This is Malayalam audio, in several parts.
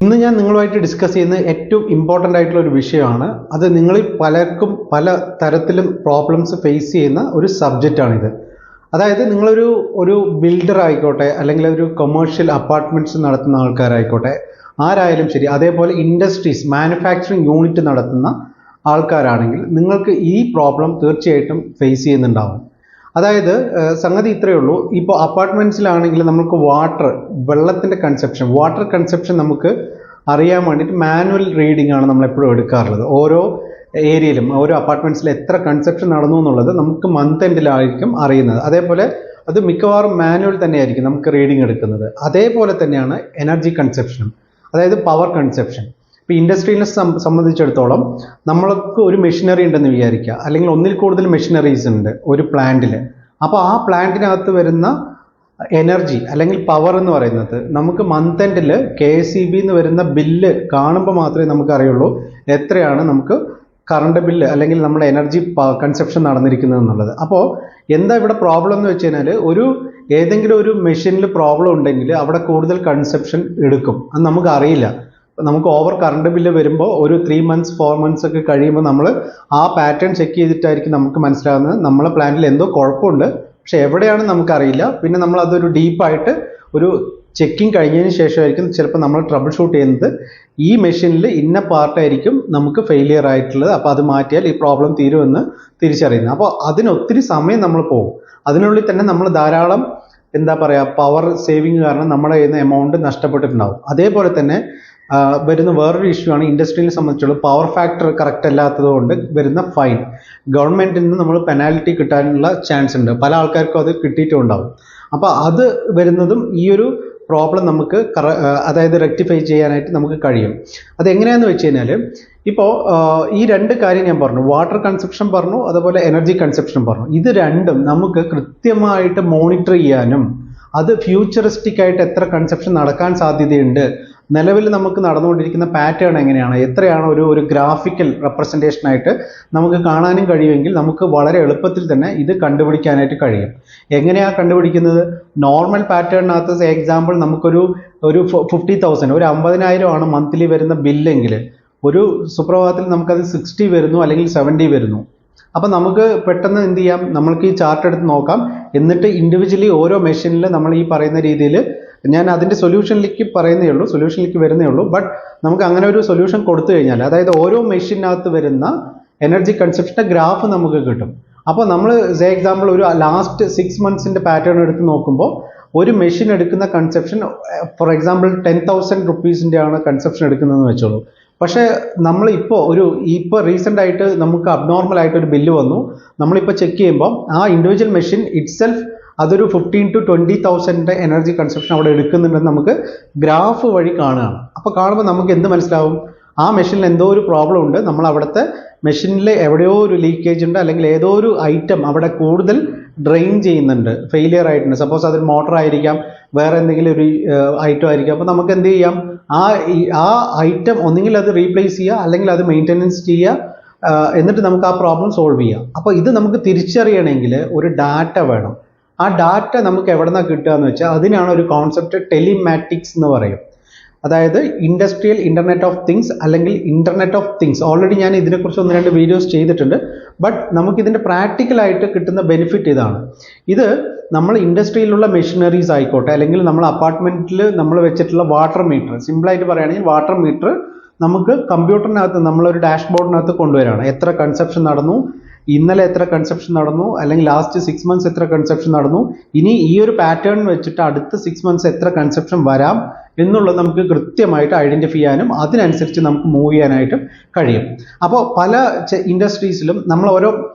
ഇന്ന് ഞാൻ നിങ്ങളുമായിട്ട് ഡിസ്കസ് ചെയ്യുന്ന ഏറ്റവും ഇമ്പോർട്ടൻ്റ് ആയിട്ടുള്ള ഒരു വിഷയമാണ്. അത് നിങ്ങളിൽ പലർക്കും പല തരത്തിലും പ്രോബ്ലംസ് ഫേസ് ചെയ്യുന്ന ഒരു സബ്ജക്റ്റാണിത്. അതായത് നിങ്ങളൊരു ബിൽഡർ ആയിക്കോട്ടെ, അല്ലെങ്കിൽ ഒരു കൊമേഴ്ഷ്യൽ അപ്പാർട്ട്മെൻറ്റ്സ് നടത്തുന്ന ആൾക്കാരായിക്കോട്ടെ, ആരായാലും ശരി, അതേപോലെ ഇൻഡസ്ട്രീസ് മാനുഫാക്ചറിങ് യൂണിറ്റ് നടത്തുന്ന ആൾക്കാരാണെങ്കിൽ നിങ്ങൾക്ക് ഈ പ്രോബ്ലം തീർച്ചയായിട്ടും ഫേസ് ചെയ്യുന്നുണ്ടാവും. അതായത് സംഗതി ഇത്രയേ ഉള്ളൂ. ഇപ്പോൾ അപ്പാർട്ട്മെൻറ്റ്സിലാണെങ്കിൽ നമുക്ക് വെള്ളത്തിൻ്റെ വാട്ടർ കൺസെപ്ഷൻ നമുക്ക് അറിയാൻ വേണ്ടിയിട്ട് മാനുവൽ റീഡിംഗ് ആണ് നമ്മൾ എപ്പോഴും എടുക്കാറുള്ളത്. ഓരോ ഏരിയയിലും ഓരോ അപ്പാർട്ട്മെൻറ്റ്സിൽ എത്ര കൺസെപ്ഷൻ നടന്നു എന്നുള്ളത് നമുക്ക് മന്ത് എൻഡിലായിരിക്കും അറിയുന്നത്. അതേപോലെ അത് മിക്കവാറും മാനുവൽ തന്നെയായിരിക്കും നമുക്ക് റീഡിംഗ് എടുക്കുന്നത്. അതേപോലെ തന്നെയാണ് എനർജി കൺസെപ്ഷനും, അതായത് പവർ കൺസെപ്ഷൻ. ഇപ്പോൾ ഇൻഡസ്ട്രീനെ സംബന്ധിച്ചിടത്തോളം നമ്മൾക്ക് ഒരു മെഷീനറി ഉണ്ടെന്ന് വിചാരിക്കുക, അല്ലെങ്കിൽ ഒന്നിൽ കൂടുതൽ മെഷീനറീസ് ഉണ്ട് ഒരു പ്ലാന്റിൽ. അപ്പോൾ ആ പ്ലാന്റിനകത്ത് വരുന്ന എനർജി അല്ലെങ്കിൽ പവർ എന്ന് പറയുന്നത് നമുക്ക് മന്ത് എൻഡിൽ KSEB എന്ന് വരുന്ന ബില്ല് കാണുമ്പോൾ മാത്രമേ നമുക്ക് അറിയുള്ളൂ എത്രയാണ് നമുക്ക് കറണ്ട് ബില്ല് അല്ലെങ്കിൽ നമ്മുടെ എനർജി കൺസെപ്ഷൻ നടന്നിരിക്കുന്നത് എന്നുള്ളത്. അപ്പോൾ എന്താ ഇവിടെ പ്രോബ്ലം എന്ന് വെച്ച് കഴിഞ്ഞാൽ, ഏതെങ്കിലും ഒരു മെഷീനിൽ പ്രോബ്ലം ഉണ്ടെങ്കിൽ അവിടെ കൂടുതൽ കൺസെപ്ഷൻ എടുക്കും. അത് നമുക്ക് അറിയില്ല. നമുക്ക് ഓവർ കറണ്ട് ബില്ല് വരുമ്പോൾ ഒരു 3 months 4 months ഒക്കെ കഴിയുമ്പോൾ നമ്മൾ ആ പാറ്റേൺ ചെക്ക് ചെയ്തിട്ടായിരിക്കും നമുക്ക് മനസ്സിലാകുന്നത് നമ്മളെ പ്ലാന്റിൽ എന്തോ കുഴപ്പമുണ്ട്, പക്ഷെ എവിടെയാണെന്ന് നമുക്കറിയില്ല. പിന്നെ നമ്മൾ അതൊരു ഡീപ്പായിട്ട് ഒരു ചെക്കിങ് കഴിഞ്ഞതിന് ശേഷമായിരിക്കും ചിലപ്പോൾ നമ്മൾ ട്രബിൾ ഷൂട്ട് ചെയ്യുന്നത് ഈ മെഷീനിൽ ഇന്ന പാർട്ടായിരിക്കും നമുക്ക് ഫെയിലിയർ ആയിട്ടുള്ളത്, അപ്പോൾ അത് മാറ്റിയാൽ ഈ പ്രോബ്ലം തീരുമെന്ന് തിരിച്ചറിയുന്നത്. അപ്പോൾ അതിനൊത്തിരി സമയം നമ്മൾ പോകും. അതിനുള്ളിൽ തന്നെ നമ്മൾ ധാരാളം പവർ സേവിങ് കാരണം നമ്മുടെ കയ്യിൽ നിന്ന് എമൗണ്ട് നഷ്ടപ്പെട്ടിട്ടുണ്ടാവും. അതേപോലെ തന്നെ വരുന്ന വേറൊരു ഇഷ്യൂ ആണ് ഇൻഡസ്ട്രീനെ സംബന്ധിച്ചുള്ള പവർ ഫാക്ടർ കറക്റ്റ് അല്ലാത്തത് കൊണ്ട് വരുന്ന ഫൈൻ. ഗവൺമെൻറ്റിൽ നിന്ന് നമ്മൾ പെനാൽറ്റി കിട്ടാനുള്ള ചാൻസ് ഉണ്ട്. പല ആൾക്കാർക്കും അത് കിട്ടിയിട്ടുണ്ടാവും. അപ്പോൾ അത് വരുന്നതും ഈ ഒരു പ്രോബ്ലം നമുക്ക് അതായത് റെക്ടിഫൈ ചെയ്യാനായിട്ട് നമുക്ക് കഴിയും. അതെങ്ങനെയാണെന്ന് വെച്ച് കഴിഞ്ഞാൽ, ഇപ്പോൾ ഈ 2 കാര്യം ഞാൻ പറഞ്ഞു, വാട്ടർ കൺസെപ്ഷൻ പറഞ്ഞു, അതുപോലെ എനർജി കൺസെപ്ഷൻ പറഞ്ഞു. ഇത് രണ്ടും നമുക്ക് കൃത്യമായിട്ട് മോണിറ്റർ ചെയ്യാനും അത് ഫ്യൂച്ചറിസ്റ്റിക് ആയിട്ട് എത്ര കൺസെപ്ഷൻ നടക്കാൻ സാധ്യതയുണ്ട്, നിലവിൽ നമുക്ക് നടന്നുകൊണ്ടിരിക്കുന്ന പാറ്റേൺ എങ്ങനെയാണ്, എത്രയാണ് ഒരു ഗ്രാഫിക്കൽ റെപ്രസെൻറ്റേഷനായിട്ട് നമുക്ക് കാണാനും കഴിയുമെങ്കിൽ നമുക്ക് വളരെ എളുപ്പത്തിൽ തന്നെ ഇത് കണ്ടുപിടിക്കാനായിട്ട് കഴിയും. എങ്ങനെയാണ് കണ്ടുപിടിക്കുന്നത്? നോർമൽ പാറ്റേണിനകത്ത് എക്സാമ്പിൾ നമുക്കൊരു 50,000 ഒരു 50,000 ആണ് മന്ത്ലി വരുന്ന ബില്ലെങ്കിൽ ഒരു സുപ്രഭാതത്തിൽ നമുക്കത് 60 വരുന്നു അല്ലെങ്കിൽ 70 വരുന്നു. അപ്പം നമുക്ക് പെട്ടെന്ന് എന്ത് ചെയ്യാം, നമ്മൾക്ക് ഈ ചാർട്ട് എടുത്ത് നോക്കാം. എന്നിട്ട് ഇൻഡിവിജ്വലി ഓരോ മെഷീനിൽ നമ്മൾ ഈ പറയുന്ന രീതിയിൽ, ഞാൻ അതിൻ്റെ സൊല്യൂഷനിലേക്ക് വരുന്നേ ഉള്ളൂ. ബട്ട് നമുക്ക് അങ്ങനെ ഒരു സൊല്യൂഷൻ കൊടുത്തു കഴിഞ്ഞാൽ, അതായത് ഓരോ മെഷീനകത്ത് വരുന്ന എനർജി കൺസെപ്ഷൻ്റെ ഗ്രാഫ് നമുക്ക് കിട്ടും. അപ്പോൾ നമ്മൾ എക്സാമ്പിൾ ഒരു ലാസ്റ്റ് 6 months പാറ്റേൺ എടുത്ത് നോക്കുമ്പോൾ ഒരു മെഷീൻ എടുക്കുന്ന കൺസെപ്ഷൻ ഫോർ എക്സാമ്പിൾ 10,000 rupees ആണ് കൺസെപ്ഷൻ എടുക്കുന്നതെന്ന് വെച്ചോളൂ. പക്ഷേ ഇപ്പോൾ റീസെൻ്റ് ആയിട്ട് നമുക്ക് അബ്നോർമൽ ആയിട്ട് ഒരു ബില്ല് വന്നു. നമ്മളിപ്പോൾ ചെക്ക് ചെയ്യുമ്പോൾ ആ ഇൻഡിവിജ്വൽ മെഷീൻ ഇറ്റ്സെൽഫ് അതൊരു 15,000 to 20,000 എനർജി കൺസെപ്ഷൻ അവിടെ എടുക്കുന്നുണ്ടെന്ന് നമുക്ക് ഗ്രാഫ് വഴി കാണുകയാണ്. അപ്പോൾ കാണുമ്പോൾ നമുക്ക് എന്ത് മനസ്സിലാവും? ആ മെഷീനിൽ എന്തോ ഒരു പ്രോബ്ലം ഉണ്ട്, നമ്മൾ അവിടുത്തെ മെഷീനിൽ എവിടെയോ ഒരു ലീക്കേജ് ഉണ്ട്, അല്ലെങ്കിൽ ഏതോ ഒരു ഐറ്റം അവിടെ കൂടുതൽ ഡ്രെയിൻ ചെയ്യുന്നുണ്ട്, ഫെയിലിയർ ആയിട്ടുണ്ട്. സപ്പോസ് അതൊരു മോട്ടർ ആയിരിക്കാം, വേറെ എന്തെങ്കിലും ഒരു ഐറ്റം ആയിരിക്കാം. അപ്പോൾ നമുക്ക് എന്ത് ചെയ്യാം, ആ ഐറ്റം ഒന്നുകിൽ അത് റീപ്ലേസ് ചെയ്യുക, അല്ലെങ്കിൽ അത് മെയിൻ്റെനൻസ് ചെയ്യുക, എന്നിട്ട് നമുക്ക് ആ പ്രോബ്ലം സോൾവ് ചെയ്യാം. അപ്പോൾ ഇത് നമുക്ക് തിരിച്ചറിയണമെങ്കിൽ ഒരു ഡാറ്റ വേണം. ആ ഡാറ്റ നമുക്ക് എവിടെ നിന്നാണ് കിട്ടുക എന്ന് വെച്ചാൽ, അതിനാണ് ഒരു കോൺസെപ്റ്റ് ടെലിമാറ്റിക്സ് എന്ന് പറയും. അതായത് ഇൻഡസ്ട്രിയൽ ഇൻ്റർനെറ്റ് ഓഫ് തിങ്സ് അല്ലെങ്കിൽ ഇൻ്റർനെറ്റ് ഓഫ് തിങ്സ്. ഓൾറെഡി ഞാൻ ഇതിനെക്കുറിച്ച് 1-2 വീഡിയോസ് ചെയ്തിട്ടുണ്ട്. ബട്ട് നമുക്കിതിൻ്റെ പ്രാക്ടിക്കലായിട്ട് കിട്ടുന്ന ബെനിഫിറ്റ് ഇതാണ്. ഇത് നമ്മൾ ഇൻഡസ്ട്രിയിലുള്ള മെഷീനറീസ് ആയിക്കോട്ടെ, അല്ലെങ്കിൽ നമ്മൾ അപ്പാർട്ട്മെൻറ്റിൽ നമ്മൾ വെച്ചിട്ടുള്ള വാട്ടർ മീറ്റർ, സിമ്പിളായിട്ട് പറയുകയാണെങ്കിൽ വാട്ടർ മീറ്റർ നമുക്ക് കമ്പ്യൂട്ടറിനകത്ത് നമ്മളൊരു ഡാഷ്ബോർഡിനകത്ത് കൊണ്ടുവരികയാണ്. എത്ര കൺസെപ്ഷൻ നടന്നു, ഇന്നലെ എത്ര കൺസെപ്ഷൻ നടന്നു, അല്ലെങ്കിൽ ലാസ്റ്റ് 6 months എത്ര കൺസെപ്ഷൻ നടന്നു, ഇനി ഈ ഒരു പാറ്റേൺ വെച്ചിട്ട് അടുത്ത 6 months എത്ര കൺസെപ്ഷൻ വരാം എന്നുള്ളത് നമുക്ക് കൃത്യമായിട്ട് ഐഡൻറ്റിഫൈ ചെയ്യാനും അതിനനുസരിച്ച് നമുക്ക് മൂവ് ചെയ്യാനായിട്ടും കഴിയും. അപ്പോൾ പല ഇൻഡസ്ട്രീസിലും നമ്മൾ ഓരോ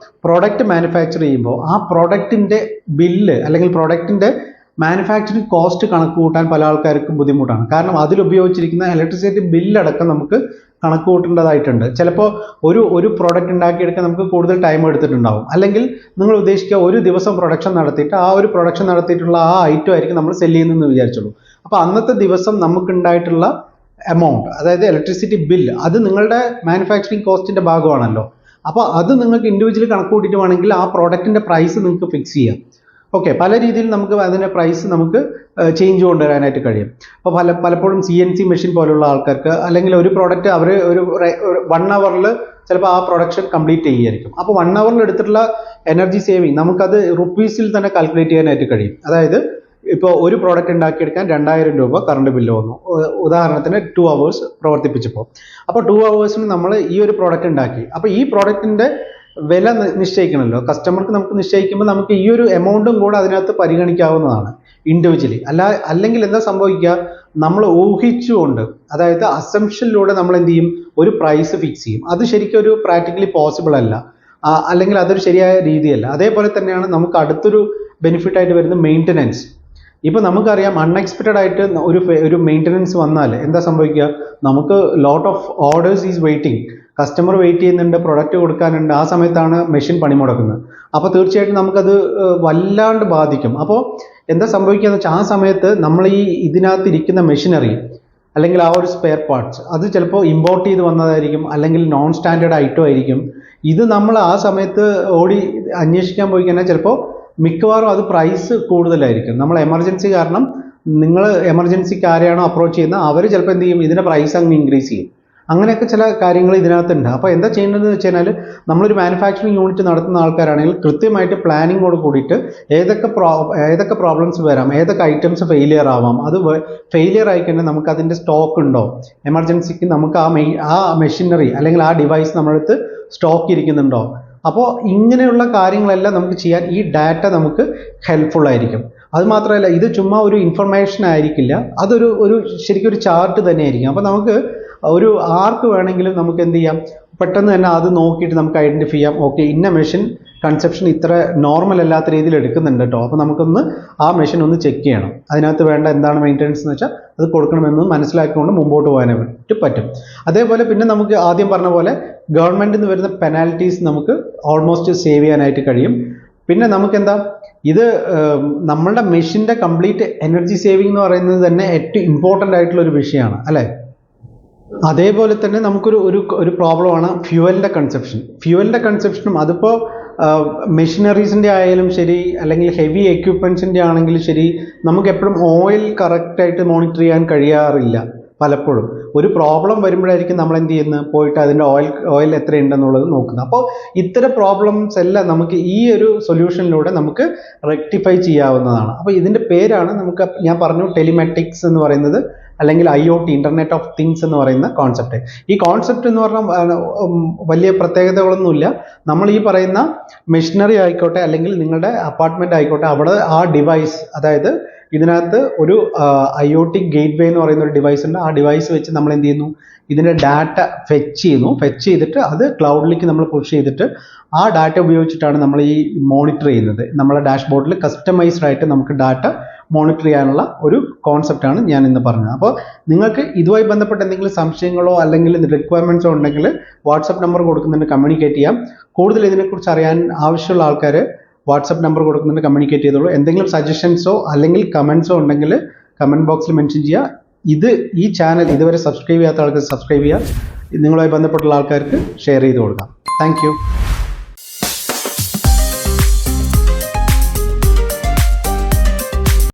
പ്രോഡക്റ്റ് മാനുഫാക്ചർ ചെയ്യുമ്പോൾ ആ പ്രോഡക്റ്റിൻ്റെ ബില്ല് അല്ലെങ്കിൽ പ്രോഡക്റ്റിൻ്റെ മാനുഫാക്ചറിങ് കോസ്റ്റ് കണക്ക് കൂട്ടാൻ പല ആൾക്കാർക്കും ബുദ്ധിമുട്ടാണ്. കാരണം അതിലുപയോഗിച്ചിരിക്കുന്ന ഇലക്ട്രിസിറ്റി ബില്ലടക്കം നമുക്ക് കണക്ക് കൂട്ടേണ്ടതായിട്ടുണ്ട്. ചിലപ്പോൾ ഒരു പ്രോഡക്റ്റ് ഉണ്ടാക്കിയെടുക്കാൻ നമുക്ക് കൂടുതൽ ടൈം എടുത്തിട്ടുണ്ടാവും. അല്ലെങ്കിൽ നിങ്ങൾ ഉദ്ദേശിക്കുക ഒരു ദിവസം പ്രൊഡക്ഷൻ നടത്തിയിട്ട് ആ ഒരു പ്രൊഡക്ഷൻ നടത്തിയിട്ടുള്ള ആ ഐറ്റം ആയിരിക്കും നമ്മൾ സെല് ചെയ്യുന്നതെന്ന് വിചാരിച്ചോളൂ. അപ്പോൾ അന്നത്തെ ദിവസം നമുക്കുണ്ടായിട്ടുള്ള എമൗണ്ട്, അതായത് ഇലക്ട്രിസിറ്റി ബില്ല്, അത് നിങ്ങളുടെ മാനുഫാക്ചറിങ് കോസ്റ്റിൻ്റെ ഭാഗമാണല്ലോ. അപ്പോൾ അത് നിങ്ങൾക്ക് ഇൻഡിവിജ്വലി കണക്ക് കൂട്ടിയിട്ട് വേണമെങ്കിൽ ആ പ്രോഡക്റ്റിൻ്റെ പ്രൈസ് നിങ്ങൾക്ക് ഫിക്സ് ചെയ്യാം. ഓക്കെ, പല രീതിയിൽ നമുക്ക് അതിൻ്റെ പ്രൈസ് നമുക്ക് ചേഞ്ച് കൊണ്ടുവരാനായിട്ട് കഴിയും. അപ്പോൾ പലപ്പോഴും CNC മെഷീൻ പോലുള്ള ആൾക്കാർക്ക് അല്ലെങ്കിൽ ഒരു പ്രോഡക്റ്റ് അവർ ഒരു 1 അവറിൽ ചിലപ്പോൾ ആ പ്രൊഡക്ഷൻ കംപ്ലീറ്റ് ചെയ്യുമായിരിക്കും. അപ്പോൾ 1 അവറിൽ എടുത്തിട്ടുള്ള എനർജി സേവിങ് നമുക്കത് റുപ്പീസിൽ തന്നെ കാൽക്കുലേറ്റ് ചെയ്യാനായിട്ട് കഴിയും. അതായത് ഇപ്പോൾ ഒരു പ്രോഡക്റ്റ് ഉണ്ടാക്കിയെടുക്കാൻ 2000 രൂപ കറണ്ട് ബില്ല് വന്നു, ഉദാഹരണത്തിന് 2 hours പ്രവർത്തിപ്പിച്ചപ്പോൾ. അപ്പോൾ 2 hours നമ്മൾ ഈ ഒരു പ്രോഡക്റ്റ് ഉണ്ടാക്കി. അപ്പോൾ ഈ പ്രോഡക്റ്റിൻ്റെ വില നിശ്ചയിക്കണമല്ലോ, കസ്റ്റമർക്ക് നമുക്ക് നിശ്ചയിക്കുമ്പോൾ നമുക്ക് ഈ ഒരു എമൗണ്ടും കൂടെ അതിനകത്ത് പരിഗണിക്കാവുന്നതാണ് ഇൻഡിവിജ്വലി. അല്ലെങ്കിൽ എന്താ സംഭവിക്കുക, നമ്മൾ ഊഹിച്ചുകൊണ്ട്, അതായത് അസംഷനിലൂടെ നമ്മൾ എന്ത് ചെയ്യും, ഒരു പ്രൈസ് ഫിക്സ് ചെയ്യും. അത് ശരിക്കും ഒരു പ്രാക്ടിക്കലി പോസിബിൾ അല്ല, അല്ലെങ്കിൽ അതൊരു ശരിയായ രീതിയല്ല. അതേപോലെ തന്നെയാണ് നമുക്ക് അടുത്തൊരു ബെനിഫിറ്റ് ആയിട്ട് വരുന്ന മെയിൻ്റനൻസ്. ഇപ്പൊ നമുക്കറിയാം അൺഎക്സ്പെക്റ്റഡ് ആയിട്ട് ഒരു മെയിൻ്റനൻസ് വന്നാൽ എന്താ സംഭവിക്കുക, നമുക്ക് lot of orders is waiting, customer wait ചെയ്യുന്നുണ്ട്, പ്രൊഡക്റ്റ് കൊടുക്കാനുണ്ട്, ആ സമയത്താണ് മെഷീൻ പണി മുടക്കുന്നത്. അപ്പോൾ തീർച്ചയായിട്ടും നമുക്കത് വല്ലാണ്ട് ബാധിക്കും. അപ്പോൾ എന്താ സംഭവിക്കുക എന്ന് വെച്ചാൽ ആ സമയത്ത് നമ്മൾ ഇതിനകത്ത് ഇരിക്കുന്ന മെഷീനറി അല്ലെങ്കിൽ ആ ഒരു സ്പെയർ പാർട്സ് അത് ചിലപ്പോൾ ഇമ്പോർട്ട് ചെയ്ത് വന്നതായിരിക്കും, അല്ലെങ്കിൽ നോൺ സ്റ്റാൻഡേർഡ് ഐറ്റം ആയിരിക്കും. ഇത് നമ്മൾ ആ സമയത്ത് ഓടി അന്വേഷിക്കാൻ പോയി കഴിഞ്ഞാൽ ചിലപ്പോൾ മിക്കവാറും അത് പ്രൈസ് കൂടുതലായിരിക്കും. നമ്മൾ എമർജൻസി കാരണം, നിങ്ങൾ എമർജൻസിക്ക് ആരെയാണോ അപ്രോച്ച് ചെയ്യുന്നത് അവർ ചിലപ്പോൾ എന്ത് ചെയ്യും, ഇതിൻ്റെ പ്രൈസ് അങ്ങ് ഇൻക്രീസ് ചെയ്യും. അങ്ങനെയൊക്കെ ചില കാര്യങ്ങൾ ഇതിനകത്തുണ്ട്. അപ്പോൾ എന്താ ചെയ്യേണ്ടതെന്ന് വെച്ച് കഴിഞ്ഞാൽ, നമ്മളൊരു മാനുഫാക്ചറിങ് യൂണിറ്റ് നടത്തുന്ന ആൾക്കാരാണെങ്കിൽ കൃത്യമായിട്ട് പ്ലാനിങ്ങോട് കൂടിയിട്ട് ഏതൊക്കെ പ്രോബ്ലംസ് വരാം, ഏതൊക്കെ ഐറ്റംസ് ഫെയിലിയർ ആവാം, അത് ഫെയിലിയർ ആയി കഴിഞ്ഞാൽ നമുക്ക് അതിൻ്റെ സ്റ്റോക്ക് ഉണ്ടോ, എമർജൻസിക്ക് നമുക്ക് ആ മെഷീനറി അല്ലെങ്കിൽ ആ ഡിവൈസ് നമ്മളടുത്ത് സ്റ്റോക്ക് ഇരിക്കുന്നുണ്ടോ. അപ്പോൾ ഇങ്ങനെയുള്ള കാര്യങ്ങളെല്ലാം നമുക്ക് ചെയ്യാൻ ഈ ഡാറ്റ നമുക്ക് ഹെൽപ്ഫുൾ ആയിരിക്കും. അത് മാത്രമല്ല, ഇത് ചുമ്മാ ഒരു ഇൻഫർമേഷൻ ആയിരിക്കില്ല, അതൊരു ശരിക്കും ഒരു ചാർട്ട് തന്നെ ആയിരിക്കും. അപ്പോൾ നമുക്ക് ആർക്ക് വേണമെങ്കിലും നമുക്ക് എന്ത് ചെയ്യാം, പെട്ടെന്ന് തന്നെ അത് നോക്കിയിട്ട് നമുക്ക് ഐഡൻറ്റിഫൈ ചെയ്യാം, ഓക്കെ ഇന്ന മെഷീൻ കൺസെപ്ഷൻ ഇത്ര നോർമൽ അല്ലാത്ത രീതിയിൽ എടുക്കുന്നുണ്ട് കേട്ടോ, അപ്പോൾ നമുക്കൊന്ന് ആ മെഷീൻ ഒന്ന് ചെക്ക് ചെയ്യണം, അതിനകത്ത് വേണ്ട എന്താണ് മെയിൻ്റനൻസ് എന്ന് വെച്ചാൽ അത് കൊടുക്കണമെന്ന് മനസ്സിലാക്കിക്കൊണ്ട് മുമ്പോട്ട് പോകാനായിട്ട് പറ്റും. അതേപോലെ പിന്നെ നമുക്ക് ആദ്യം പറഞ്ഞ പോലെ ഗവൺമെൻറ്റിൽ നിന്ന് വരുന്ന പെനാൽറ്റീസ് നമുക്ക് ഓൾമോസ്റ്റ് സേവ് ചെയ്യാനായിട്ട് കഴിയും. പിന്നെ നമുക്കെന്താ, ഇത് നമ്മളുടെ മെഷീൻ്റെ കംപ്ലീറ്റ് എനർജി സേവിങ് എന്ന് പറയുന്നത് തന്നെ ഏറ്റവും ഇമ്പോർട്ടൻ്റ് ആയിട്ടുള്ള ഒരു വിഷയമാണ് അല്ലേ. അതേപോലെ തന്നെ നമുക്കൊരു പ്രോബ്ലമാണ് ഫ്യൂവലിൻ്റെ കൺസെപ്ഷനും. അതിപ്പോൾ മെഷീനറീസിൻ്റെ ആയാലും ശരി, അല്ലെങ്കിൽ ഹെവി എക്യുപ്മെൻസിൻ്റെ ആണെങ്കിലും ശരി, നമുക്ക് എപ്പോഴും ഓയിൽ കറക്റ്റായിട്ട് മോണിറ്റർ ചെയ്യാൻ കഴിയാറില്ല. പലപ്പോഴും ഒരു പ്രോബ്ലം വരുമ്പോഴായിരിക്കും നമ്മൾ എന്ത് ചെയ്യുന്നത്, പോയിട്ട് അതിൻ്റെ ഓയിൽ എത്രയുണ്ടെന്നുള്ളത് നോക്കുന്നത്. അപ്പോൾ ഇത്തരം പ്രോബ്ലംസ് എല്ലാം നമുക്ക് ഈ ഒരു സൊല്യൂഷനിലൂടെ നമുക്ക് റെക്ടിഫൈ ചെയ്യാവുന്നതാണ്. അപ്പോൾ ഇതിൻ്റെ പേരാണ് ഞാൻ പറഞ്ഞു ടെലിമാറ്റിക്സ് എന്ന് പറയുന്നത്, അല്ലെങ്കിൽ IoT ഇൻ്റർനെറ്റ് ഓഫ് തിങ്സ് എന്ന് പറയുന്ന കോൺസെപ്റ്റ്. ഈ കോൺസെപ്റ്റ് എന്ന് പറഞ്ഞാൽ വലിയ പ്രത്യേകതകളൊന്നുമില്ല. നമ്മൾ ഈ പറയുന്ന മെഷീനറി ആയിക്കോട്ടെ, അല്ലെങ്കിൽ നിങ്ങളുടെ അപ്പാർട്ട്മെൻറ്റ് ആയിക്കോട്ടെ, അവിടെ ആ ഡിവൈസ്, അതായത് ഇതിനകത്ത് ഒരു IoT ഗേറ്റ് വേ എന്ന് പറയുന്ന ഒരു ഡിവൈസ് ഉണ്ട്. ആ ഡിവൈസ് വെച്ച് നമ്മൾ എന്ത് ചെയ്യുന്നു, ഇതിൻ്റെ ഡാറ്റ ഫെച്ച് ചെയ്തിട്ട് അത് ക്ലൗഡിലേക്ക് നമ്മൾ പുഷ് ചെയ്തിട്ട് ആ ഡാറ്റ ഉപയോഗിച്ചിട്ടാണ് നമ്മൾ ഈ മോണിറ്റർ ചെയ്യുന്നത്. നമ്മളെ ഡാഷ്ബോർഡിൽ കസ്റ്റമൈസ്ഡ് ആയിട്ട് നമുക്ക് ഡാറ്റ മോണിറ്റർ ചെയ്യാനുള്ള ഒരു കോൺസെപ്റ്റാണ് ഞാൻ ഇന്ന് പറഞ്ഞത്. അപ്പോൾ നിങ്ങൾക്ക് ഇതുമായി ബന്ധപ്പെട്ട എന്തെങ്കിലും സംശയങ്ങളോ അല്ലെങ്കിൽ റിക്വയർമെൻറ്റ്സോ ഉണ്ടെങ്കിൽ വാട്സപ്പ് നമ്പർ കൊടുക്കുന്നുണ്ട്, കമ്മ്യൂണിക്കേറ്റ് ചെയ്യാം. കൂടുതൽ ഇതിനെക്കുറിച്ച് അറിയാൻ ആവശ്യമുള്ള ആൾക്കാർ വാട്സപ്പ് നമ്പർ കൊടുക്കുന്നുണ്ട്, കമ്മ്യൂണിക്കേറ്റ് ചെയ്തോളൂ. എന്തെങ്കിലും സജഷൻസോ അല്ലെങ്കിൽ കമൻസോ ഉണ്ടെങ്കിൽ കമൻറ്റ് ബോക്സിൽ മെൻഷൻ ചെയ്യുക. ഈ ചാനൽ ഇതുവരെ സബ്സ്ക്രൈബ് ചെയ്യാത്ത ആൾക്കാർ സബ്സ്ക്രൈബ് ചെയ്യുക. നിങ്ങളുമായി ബന്ധപ്പെട്ടുള്ള ആൾക്കാർക്ക് ഷെയർ ചെയ്ത് കൊടുക്കാം. താങ്ക്